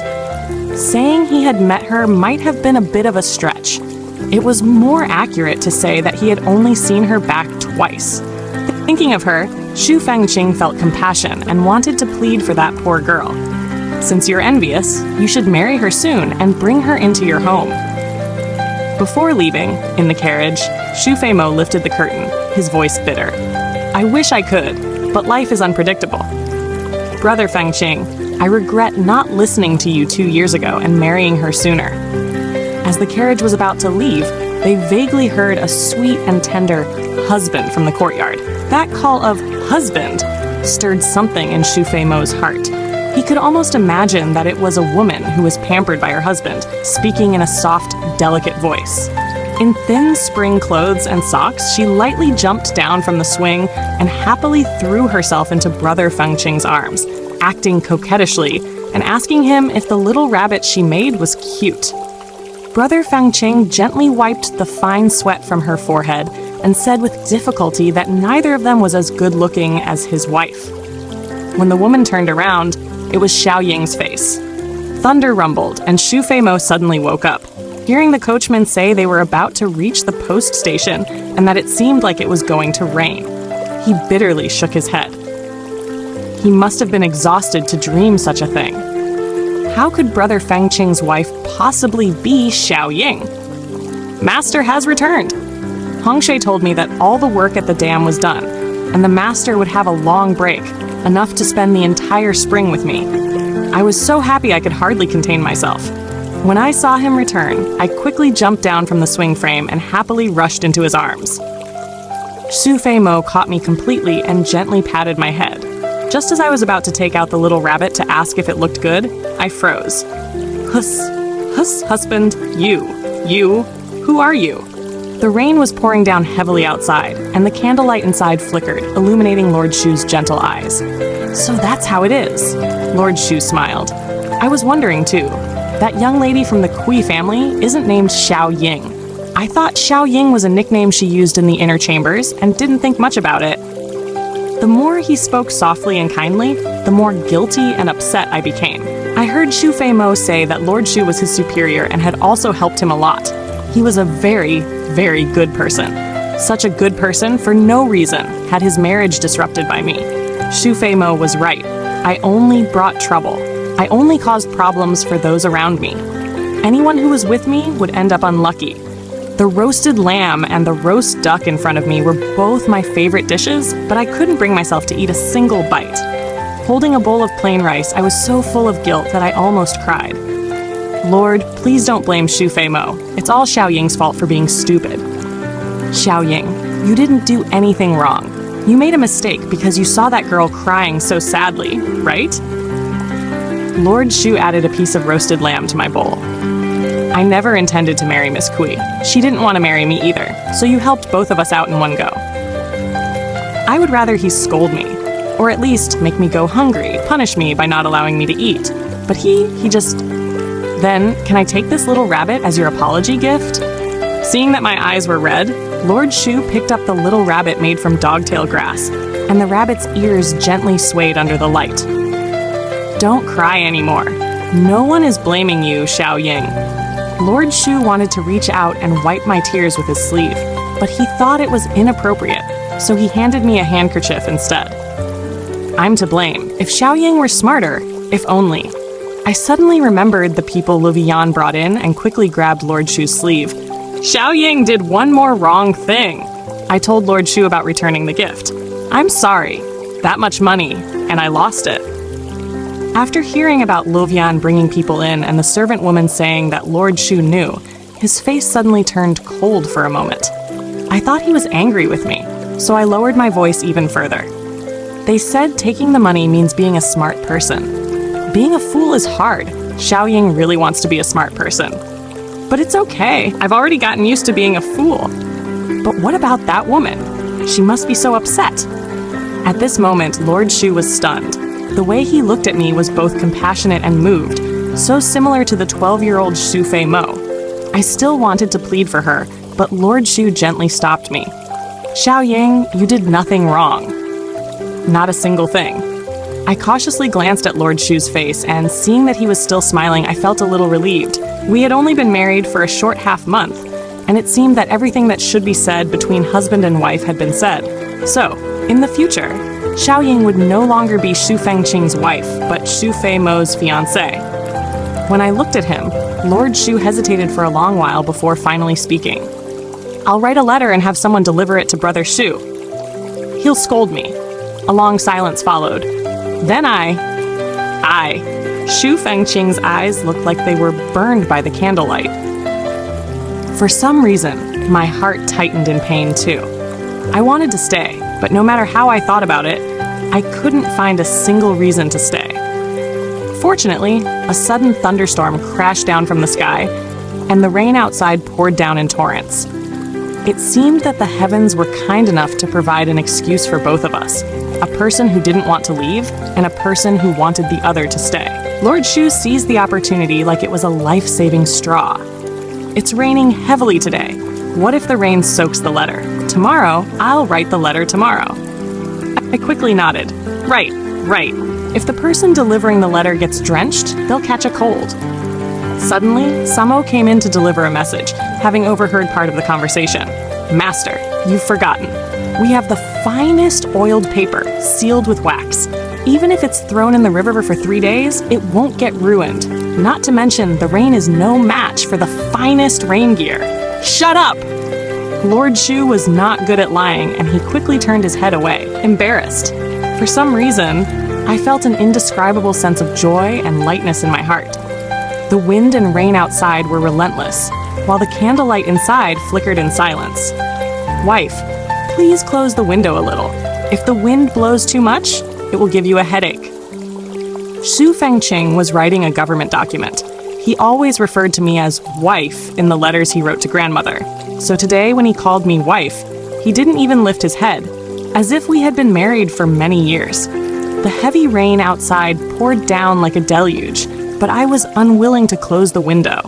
S1: Saying he had met her might have been a bit of a stretch. It was more accurate to say that he had only seen her back twice. Thinking of her, Xu Fengqing felt compassion and wanted to plead for that poor girl. Since you're envious, you should marry her soon and bring her into your home. Before leaving, in the carriage, Xu Fei Mo lifted the curtain, his voice bitter. I wish I could, but life is unpredictable. Brother Fengqing, I regret not listening to you 2 years ago and marrying her sooner. As the carriage was about to leave, they vaguely heard a sweet and tender husband from the courtyard. That call of husband stirred something in Xu Fei Mo's heart. He could almost imagine that it was a woman who was pampered by her husband, speaking in a soft, delicate voice. In thin spring clothes and socks, she lightly jumped down from the swing and happily threw herself into Brother Fengqing's arms, acting coquettishly and asking him if the little rabbit she made was cute. Brother Fengqing gently wiped the fine sweat from her forehead and said with difficulty that neither of them was as good-looking as his wife. When the woman turned around, it was Xiao Ying's face. Thunder rumbled, and Xu Fei Mo suddenly woke up, hearing the coachman say they were about to reach the post station and that it seemed like it was going to rain. He bitterly shook his head. He must have been exhausted to dream such a thing. How could Brother Fengqing's wife possibly be Xiao Ying? Master has returned. Hongshui told me that all the work at the dam was done, and the master would have a long break, enough to spend the entire spring with me. I was so happy I could hardly contain myself. When I saw him return, I quickly jumped down from the swing frame and happily rushed into his arms. Xu Fei Mo caught me completely and gently patted my head. Just as I was about to take out the little rabbit to ask if it looked good, I froze. Husband, you, who are you? The rain was pouring down heavily outside, and the candlelight inside flickered, illuminating Lord Shu's gentle eyes. So that's how it is. Lord Shu smiled. I was wondering, too. That young lady from the Kui family isn't named Xiao Ying. I thought Xiao Ying was a nickname she used in the inner chambers and didn't think much about it. The more he spoke softly and kindly, the more guilty and upset I became. I heard Xu Fei Mo say that Lord Shu was his superior and had also helped him a lot. He was a very, very good person. Such a good person, for no reason, had his marriage disrupted by me. Xu Fei Mo was right. I only brought trouble. I only caused problems for those around me. Anyone who was with me would end up unlucky. The roasted lamb and the roast duck in front of me were both my favorite dishes, but I couldn't bring myself to eat a single bite. Holding a bowl of plain rice, I was so full of guilt that I almost cried. Lord, please don't blame Xu Fei Mo. It's all Xiao Ying's fault for being stupid. Xiao Ying, you didn't do anything wrong. You made a mistake because you saw that girl crying so sadly, right? Lord Shu added a piece of roasted lamb to my bowl. I never intended to marry Miss Kui. She didn't want to marry me either, so you helped both of us out in one go. I would rather he scold me, or at least make me go hungry, punish me by not allowing me to eat. But he just... Then, can I take this little rabbit as your apology gift? Seeing that my eyes were red, Lord Shu picked up the little rabbit made from dogtail grass, and the rabbit's ears gently swayed under the light. Don't cry anymore. No one is blaming you, Xiao Ying. Lord Shu wanted to reach out and wipe my tears with his sleeve, but he thought it was inappropriate, so he handed me a handkerchief instead. I'm to blame. If Xiao Ying were smarter, if only. I suddenly remembered the people Luvian brought in and quickly grabbed Lord Shu's sleeve. Xiao Ying did one more wrong thing. I told Lord Shu about returning the gift. I'm sorry. That much money, and I lost it. After hearing about Luvian bringing people in and the servant woman saying that Lord Shu knew, his face suddenly turned cold for a moment. I thought he was angry with me, so I lowered my voice even further. They said taking the money means being a smart person. Being a fool is hard. Xiao Ying really wants to be a smart person. But it's okay. I've already gotten used to being a fool. But what about that woman? She must be so upset. At this moment, Lord Shu was stunned. The way he looked at me was both compassionate and moved, so similar to the 12-year-old Xu Fei Mo. I still wanted to plead for her, but Lord Xu gently stopped me. Xiao Ying, you did nothing wrong. Not a single thing. I cautiously glanced at Lord Xu's face, and seeing that he was still smiling, I felt a little relieved. We had only been married for a short half-month, and it seemed that everything that should be said between husband and wife had been said. So, in the future, Xiao Ying would no longer be Xu Fengqing's wife, but Xu Fei Mo's fiancée. When I looked at him, Lord Xu hesitated for a long while before finally speaking. I'll write a letter and have someone deliver it to Brother Xu. He'll scold me. A long silence followed. Then Xu Fengqing's eyes looked like they were burned by the candlelight. For some reason, my heart tightened in pain too. I wanted to stay, but no matter how I thought about it, I couldn't find a single reason to stay. Fortunately, a sudden thunderstorm crashed down from the sky, and the rain outside poured down in torrents. It seemed that the heavens were kind enough to provide an excuse for both of us, a person who didn't want to leave and a person who wanted the other to stay. Lord Xu seized the opportunity like it was a life-saving straw. It's raining heavily today. What if the rain soaks the letter? Tomorrow, I'll write the letter tomorrow. I quickly nodded. Right. If the person delivering the letter gets drenched, they'll catch a cold. Suddenly, Samo came in to deliver a message, having overheard part of the conversation. Master, you've forgotten. We have the finest oiled paper, sealed with wax. Even if it's thrown in the river for 3 days, it won't get ruined. Not to mention, the rain is no match for the finest rain gear. Shut up! Lord Xu was not good at lying, and he quickly turned his head away, embarrassed. For some reason, I felt an indescribable sense of joy and lightness in my heart. The wind and rain outside were relentless, while the candlelight inside flickered in silence. Wife, please close the window a little. If the wind blows too much, it will give you a headache. Xu Fengqing was writing a government document. He always referred to me as wife in the letters he wrote to grandmother. So today, when he called me wife, he didn't even lift his head, as if we had been married for many years. The heavy rain outside poured down like a deluge, but I was unwilling to close the window.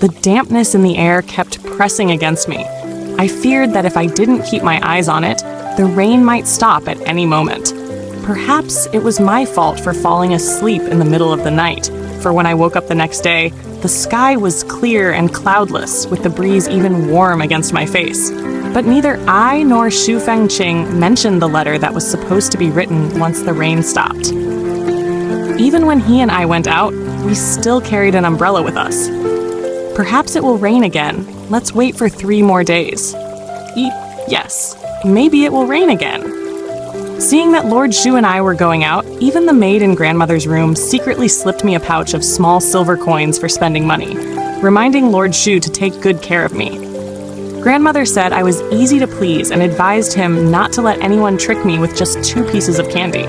S1: The dampness in the air kept pressing against me. I feared that if I didn't keep my eyes on it, the rain might stop at any moment. Perhaps it was my fault for falling asleep in the middle of the night, for when I woke up the next day, the sky was clear and cloudless, with the breeze even warm against my face. But neither I nor Xu Fengqing mentioned the letter that was supposed to be written once the rain stopped. Even when he and I went out, we still carried an umbrella with us. Perhaps it will rain again. Let's wait for 3 more days. Yes, maybe it will rain again. Seeing that Lord Xu and I were going out, even the maid in grandmother's room secretly slipped me a pouch of small silver coins for spending money, reminding Lord Xu to take good care of me. Grandmother said I was easy to please and advised him not to let anyone trick me with just 2 pieces of candy.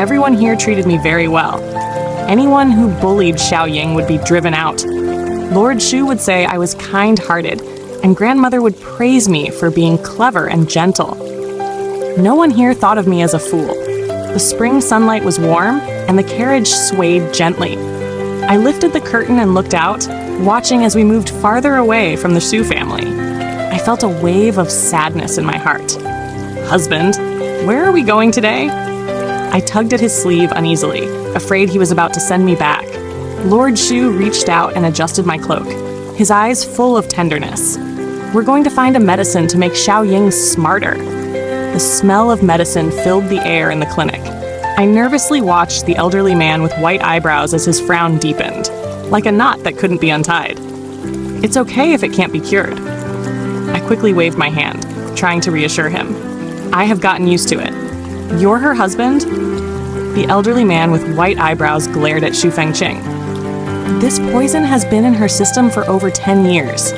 S1: Everyone here treated me very well. Anyone who bullied Xiao Ying would be driven out. Lord Xu would say I was kind-hearted, and grandmother would praise me for being clever and gentle. No one here thought of me as a fool. The spring sunlight was warm, and the carriage swayed gently. I lifted the curtain and looked out, watching as we moved farther away from the Xu family. I felt a wave of sadness in my heart. Husband, where are we going today? I tugged at his sleeve uneasily, afraid he was about to send me back. Lord Xu reached out and adjusted my cloak, his eyes full of tenderness. We're going to find a medicine to make Xiao Ying smarter. The smell of medicine filled the air in the clinic. I nervously watched the elderly man with white eyebrows as his frown deepened, like a knot that couldn't be untied. It's okay if it can't be cured. I quickly waved my hand, trying to reassure him. I have gotten used to it. You're her husband? The elderly man with white eyebrows glared at Xu Fengqing. This poison has been in her system for over 10 years.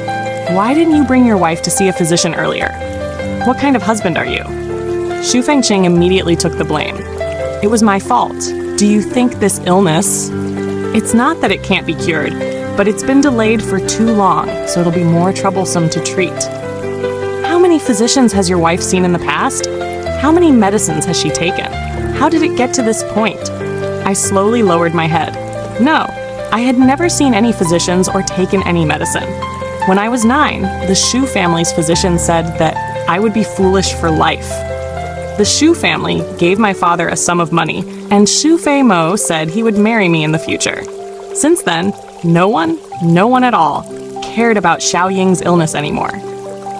S1: Why didn't you bring your wife to see a physician earlier? What kind of husband are you? Xu Fengqing immediately took the blame. It was my fault. Do you think this illness... It's not that it can't be cured, but it's been delayed for too long, so it'll be more troublesome to treat. How many physicians has your wife seen in the past? How many medicines has she taken? How did it get to this point? I slowly lowered my head. No, I had never seen any physicians or taken any medicine. When I was 9, the Xu family's physician said that I would be foolish for life. The Xu family gave my father a sum of money, and Xu Fei Mo said he would marry me in the future. Since then, no one at all, cared about Xiao Ying's illness anymore.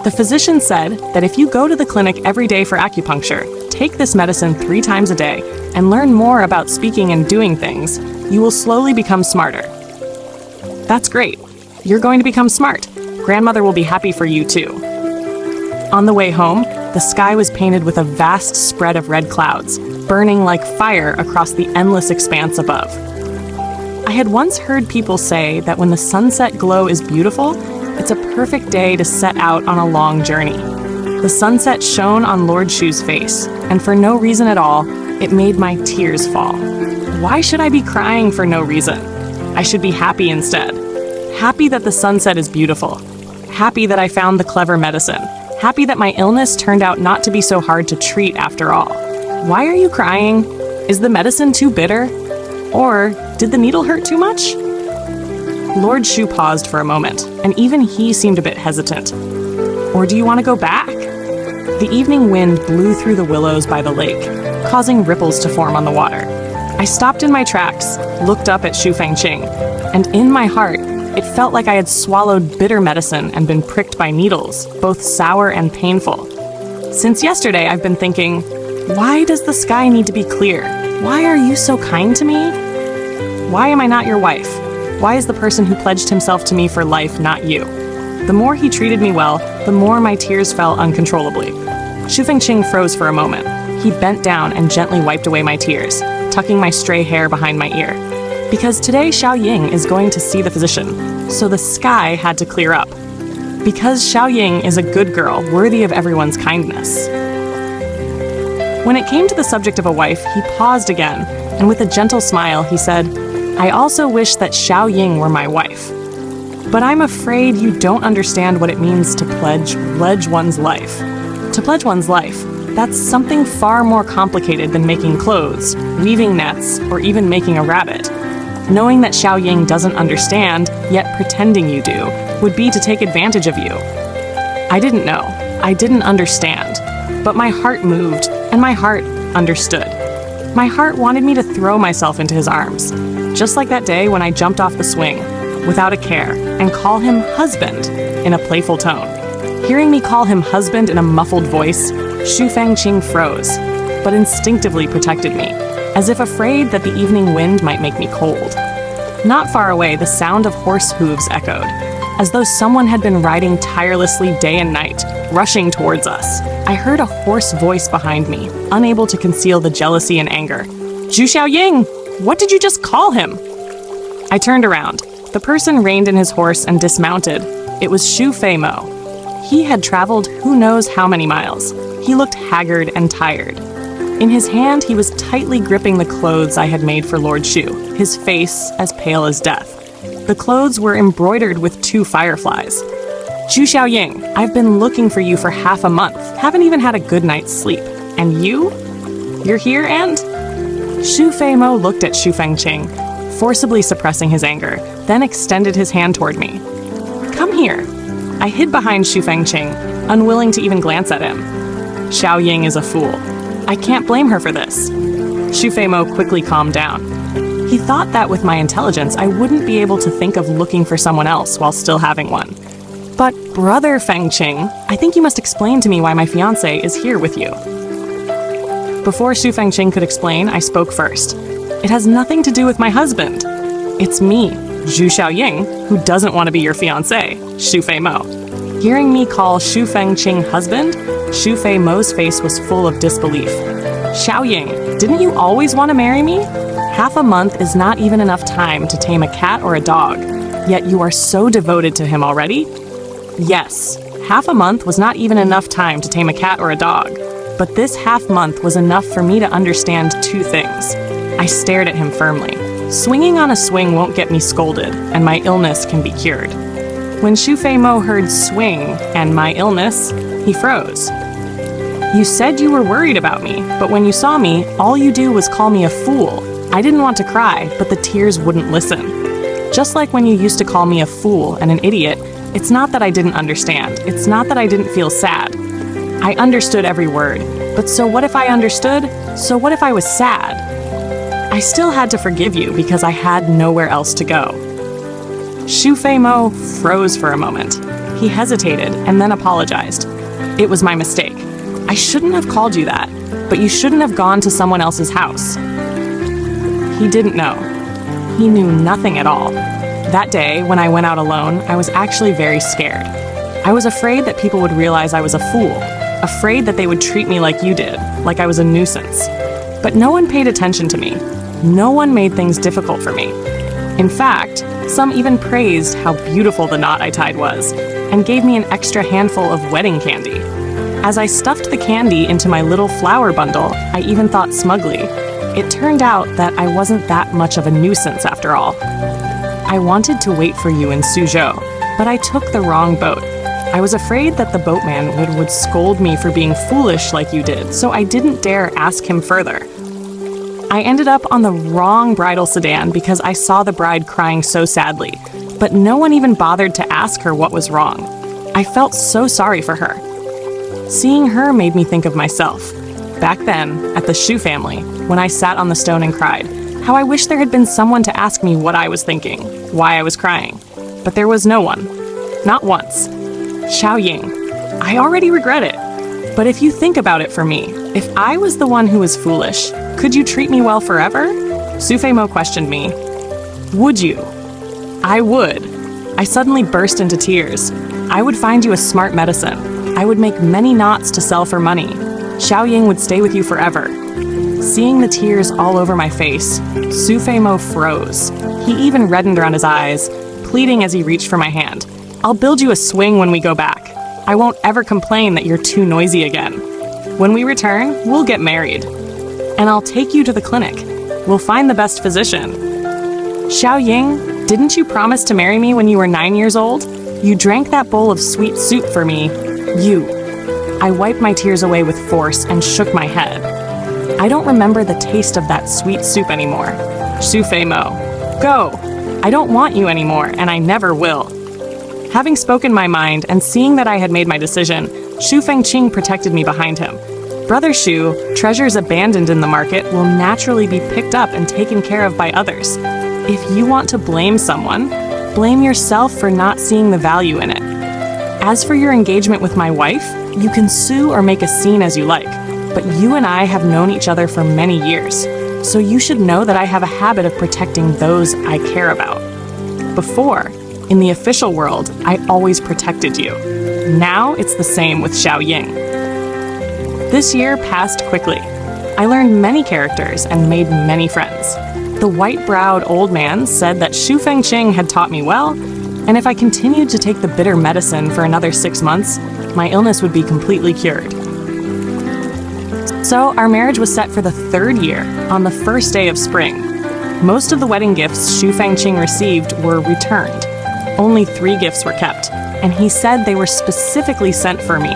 S1: The physician said that if you go to the clinic every day for acupuncture, take this medicine 3 times a day, and learn more about speaking and doing things, you will slowly become smarter. That's great. You're going to become smart. Grandmother will be happy for you too. On the way home, the sky was painted with a vast spread of red clouds, burning like fire across the endless expanse above. I had once heard people say that when the sunset glow is beautiful, it's a perfect day to set out on a long journey. The sunset shone on Lord Xu's face, and for no reason at all, it made my tears fall. Why should I be crying for no reason? I should be happy instead. Happy that the sunset is beautiful. Happy that I found the clever medicine. Happy that my illness turned out not to be so hard to treat after all. Why are you crying? Is the medicine too bitter? Or did the needle hurt too much? Lord Xu paused for a moment, and even he seemed a bit hesitant. Or do you want to go back? The evening wind blew through the willows by the lake, causing ripples to form on the water. I stopped in my tracks, looked up at Xu Fengqing, and in my heart, it felt like I had swallowed bitter medicine and been pricked by needles, both sour and painful. Since yesterday, I've been thinking, why does the sky need to be clear? Why are you so kind to me? Why am I not your wife? Why is the person who pledged himself to me for life not you? The more he treated me well, the more my tears fell uncontrollably. Xu Fengqing froze for a moment. He bent down and gently wiped away my tears, tucking my stray hair behind my ear. Because today Xiao Ying is going to see the physician, so the sky had to clear up. Because Xiao Ying is a good girl, worthy of everyone's kindness. When it came to the subject of a wife, he paused again, and with a gentle smile, he said, I also wish that Xiao Ying were my wife. But I'm afraid you don't understand what it means to pledge one's life. To pledge one's life, that's something far more complicated than making clothes, weaving nets, or even making a rabbit. Knowing that Xiao Ying doesn't understand, yet pretending you do, would be to take advantage of you. I didn't know. I didn't understand. But my heart moved, and my heart understood. My heart wanted me to throw myself into his arms, just like that day when I jumped off the swing, without a care, and call him husband in a playful tone. Hearing me call him husband in a muffled voice, Xu Fengqing froze, but instinctively protected me, as if afraid that the evening wind might make me cold. Not far away, the sound of horse hooves echoed, as though someone had been riding tirelessly day and night, rushing towards us. I heard a hoarse voice behind me, unable to conceal the jealousy and anger. Zhu Xiao Ying, what did you just call him? I turned around. The person reined in his horse and dismounted. It was Xu Fei Mo. He had traveled who knows how many miles. He looked haggard and tired. In his hand, he was tightly gripping the clothes I had made for Lord Xu, his face as pale as death. The clothes were embroidered with 2 fireflies. Zhu Xiao Ying, I've been looking for you for half a month. Haven't even had a good night's sleep. And you? You're here, and? Xu Fei Mo looked at Xu Fengqing, forcibly suppressing his anger, then extended his hand toward me. Come here. I hid behind Xu Fengqing, unwilling to even glance at him. Xiao Ying is a fool. I can't blame her for this. Xu Fei Mo quickly calmed down. He thought that with my intelligence, I wouldn't be able to think of looking for someone else while still having one. But brother Fengqing, I think you must explain to me why my fiancé is here with you. Before Xu Fengqing could explain, I spoke first. It has nothing to do with my husband. It's me, Zhu Xiao Ying, who doesn't want to be your fiancé, Xu Fei Mo. Hearing me call Xu Fengqing husband, Xu Fei Mo's face was full of disbelief. Xiao Ying, didn't you always want to marry me? Half a month is not even enough time to tame a cat or a dog, yet you are so devoted to him already? Yes, half a month was not even enough time to tame a cat or a dog, but this half month was enough for me to understand 2 things. I stared at him firmly. Swinging on a swing won't get me scolded, and my illness can be cured. When Xu Fei Mo heard swing and my illness, he froze. You said you were worried about me, but when you saw me, all you do was call me a fool. I didn't want to cry, but the tears wouldn't listen. Just like when you used to call me a fool and an idiot, it's not that I didn't understand. It's not that I didn't feel sad. I understood every word. But so what if I understood? So what if I was sad? I still had to forgive you because I had nowhere else to go. Xu Fei Mo froze for a moment. He hesitated and then apologized. It was my mistake. I shouldn't have called you that, but you shouldn't have gone to someone else's house. He didn't know. He knew nothing at all. That day, when I went out alone, I was actually very scared. I was afraid that people would realize I was a fool, afraid that they would treat me like you did, like I was a nuisance. But no one paid attention to me. No one made things difficult for me. In fact, some even praised how beautiful the knot I tied was, and gave me an extra handful of wedding candy. As I stuffed the candy into my little flower bundle, I even thought smugly, it turned out that I wasn't that much of a nuisance after all. I wanted to wait for you in Suzhou, but I took the wrong boat. I was afraid that the boatman would scold me for being foolish like you did, so I didn't dare ask him further. I ended up on the wrong bridal sedan because I saw the bride crying so sadly, but no one even bothered to ask her what was wrong. I felt so sorry for her. Seeing her made me think of myself. Back then, at the Xu family, when I sat on the stone and cried, how I wish there had been someone to ask me what I was thinking, why I was crying. But there was no one. Not once. Xiao Ying, I already regret it. But if you think about it for me, if I was the one who was foolish, could you treat me well forever? Xu Fei Mo questioned me. Would you? I would. I suddenly burst into tears. I would find you a smart medicine. I would make many knots to sell for money. Xiao Ying would stay with you forever. Seeing the tears all over my face, Xu Fei Mo froze. He even reddened around his eyes, pleading as he reached for my hand. I'll build you a swing when we go back. I won't ever complain that you're too noisy again. When we return, we'll get married. And I'll take you to the clinic. We'll find the best physician. Xiao Ying, didn't you promise to marry me when you were 9 years old? You drank that bowl of sweet soup for me. You. I wiped my tears away with force and shook my head. I don't remember the taste of that sweet soup anymore. Xu Fei Mo, go. I don't want you anymore, and I never will. Having spoken my mind and seeing that I had made my decision, Xu Fengqing protected me behind him. Brother Xu, treasures abandoned in the market will naturally be picked up and taken care of by others. If you want to blame someone, blame yourself for not seeing the value in it. As for your engagement with my wife, you can sue or make a scene as you like, but you and I have known each other for many years, so you should know that I have a habit of protecting those I care about. Before, in the official world, I always protected you. Now it's the same with Xiao Ying. This year passed quickly. I learned many characters and made many friends. The white-browed old man said that Xu Fengqing had taught me well, and if I continued to take the bitter medicine for another 6 months, my illness would be completely cured. So our marriage was set for the 3rd year, on the 1st day of spring. Most of the wedding gifts Xu Fengqing received were returned. Only 3 gifts were kept, and he said they were specifically sent for me.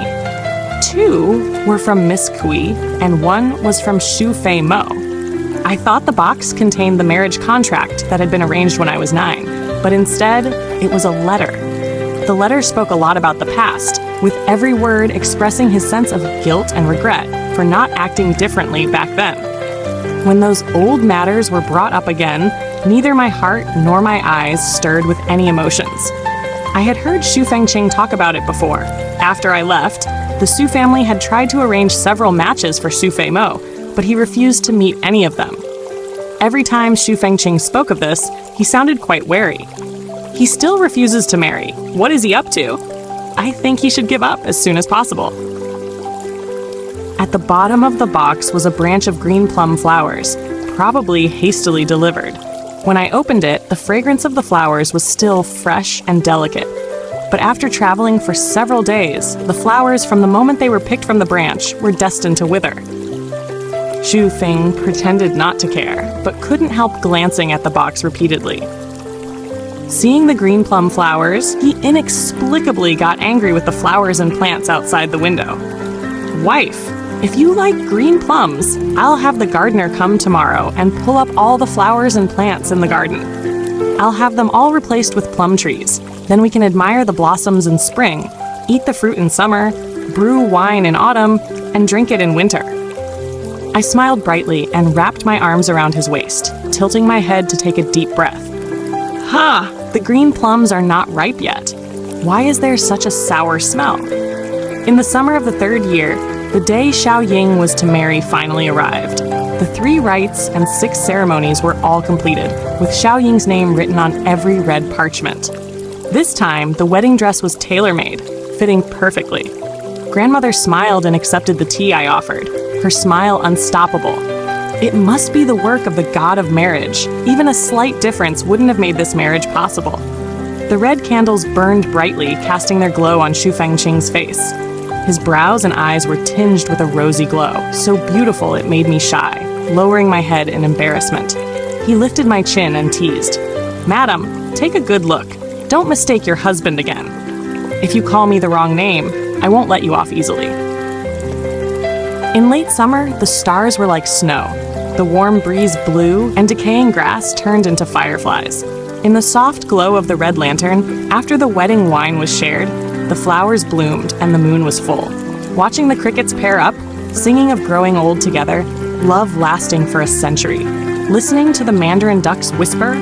S1: 2 were from Miss Kui, and 1 was from Xu Fei Mo. I thought the box contained the marriage contract that had been arranged when I was 9, but instead, it was a letter. The letter spoke a lot about the past, with every word expressing his sense of guilt and regret for not acting differently back then. When those old matters were brought up again, neither my heart nor my eyes stirred with any emotions. I had heard Xu Fengqing talk about it before. After I left, the Xu family had tried to arrange several matches for Xu Fei Mo, but he refused to meet any of them. Every time Xu Fengqing spoke of this, he sounded quite wary. He still refuses to marry. What is he up to? I think he should give up as soon as possible. At the bottom of the box was a branch of green plum flowers, probably hastily delivered. When I opened it, the fragrance of the flowers was still fresh and delicate. But after traveling for several days, the flowers, from the moment they were picked from the branch, were destined to wither. Xu Feng pretended not to care, but couldn't help glancing at the box repeatedly. Seeing the green plum flowers, he inexplicably got angry with the flowers and plants outside the window. Wife, if you like green plums, I'll have the gardener come tomorrow and pull up all the flowers and plants in the garden. I'll have them all replaced with plum trees. Then we can admire the blossoms in spring, eat the fruit in summer, brew wine in autumn, and drink it in winter. I smiled brightly and wrapped my arms around his waist, tilting my head to take a deep breath. The green plums are not ripe yet. Why is there such a sour smell? In the summer of the 3rd year, the day Xiao Ying was to marry finally arrived. The 3 rites and 6 ceremonies were all completed, with Xiao Ying's name written on every red parchment. This time, the wedding dress was tailor-made, fitting perfectly. Grandmother smiled and accepted the tea I offered, her smile unstoppable. It must be the work of the god of marriage. Even a slight difference wouldn't have made this marriage possible. The red candles burned brightly, casting their glow on Xu Fengqing's face. His brows and eyes were tinged with a rosy glow, so beautiful it made me shy, lowering my head in embarrassment. He lifted my chin and teased, "Madam, take a good look. Don't mistake your husband again. If you call me the wrong name, I won't let you off easily." In late summer, the stars were like snow. The warm breeze blew, and decaying grass turned into fireflies. In the soft glow of the red lantern, after the wedding wine was shared, the flowers bloomed and the moon was full. Watching the crickets pair up, singing of growing old together, love lasting for a century. Listening to the mandarin ducks whisper,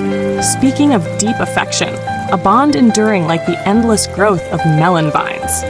S1: speaking of deep affection, a bond enduring like the endless growth of melon vines.